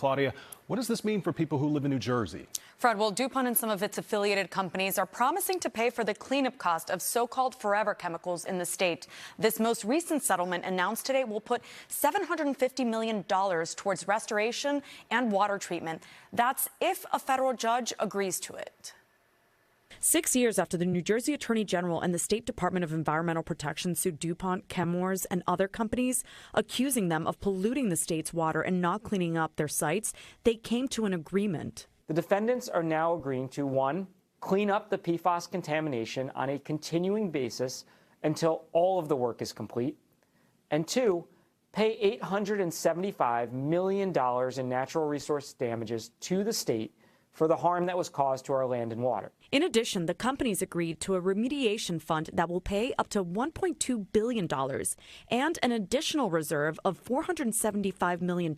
Claudia, what does this mean for people who live in New Jersey? Fred, well, DuPont and some of its affiliated companies are promising to pay for the cleanup cost of so-called forever chemicals in the state. This most recent settlement announced today will put $750 million towards restoration and water treatment. That's if a federal judge agrees to it. 6 years after the New Jersey Attorney General and the State Department of Environmental Protection sued DuPont, Chemours, and other companies, accusing them of polluting the state's water and not cleaning up their sites, they came to an agreement. The defendants are now agreeing to, 1, clean up the PFAS contamination on a continuing basis until all of the work is complete, and 2, pay $875 million in natural resource damages to the state for the harm that was caused to our land and water. In addition, the companies agreed to a remediation fund that will pay up to $1.2 billion and an additional reserve of $475 million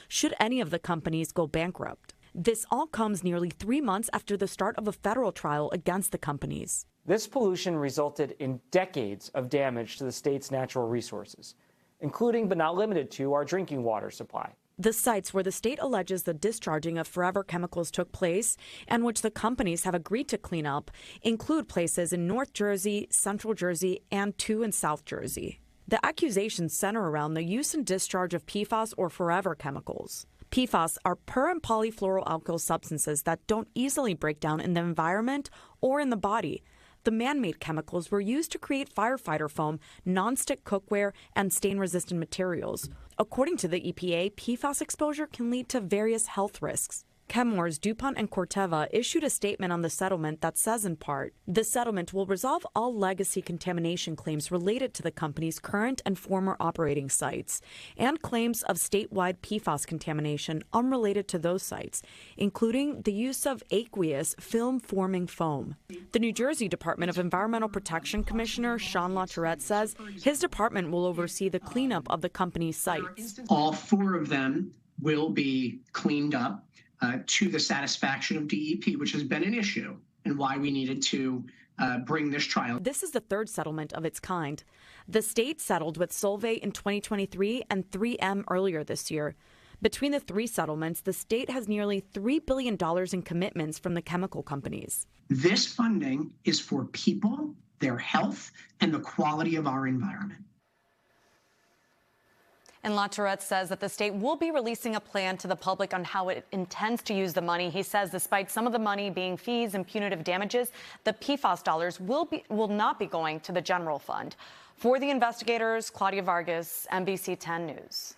should any of the companies go bankrupt. This all comes nearly 3 months after the start of a federal trial against the companies. This pollution resulted in decades of damage to the state's natural resources, including but not limited to our drinking water supply. The sites where the state alleges the discharging of forever chemicals took place and which the companies have agreed to clean up include places in North Jersey, Central Jersey, and 2 in South Jersey. The accusations center around the use and discharge of PFAS or forever chemicals. PFAS are per- and polyfluoroalkyl substances that don't easily break down in the environment or in the body. The man-made chemicals were used to create firefighter foam, nonstick cookware, and stain-resistant materials. According to the EPA, PFAS exposure can lead to various health risks. Chemours, DuPont, and Corteva issued a statement on the settlement that says in part, the settlement will resolve all legacy contamination claims related to the company's current and former operating sites and claims of statewide PFAS contamination unrelated to those sites, including the use of aqueous film-forming foam. The New Jersey Department of Environmental Protection Commissioner Sean LaTourette says his department will oversee the cleanup of the company's sites. All 4 of them will be cleaned up to the satisfaction of DEP, which has been an issue and why we needed to bring this trial. This is the 3rd settlement of its kind. The state settled with Solvay in 2023 and 3M earlier this year. Between the 3 settlements, the state has nearly $3 billion in commitments from the chemical companies. This funding is for people, their health, and the quality of our environment. And LaTourette says that the state will be releasing a plan to the public on how it intends to use the money. He says despite some of the money being fees and punitive damages, the PFAS dollars will not be going to the general fund. For the investigators, Claudia Vargas, NBC 10 News.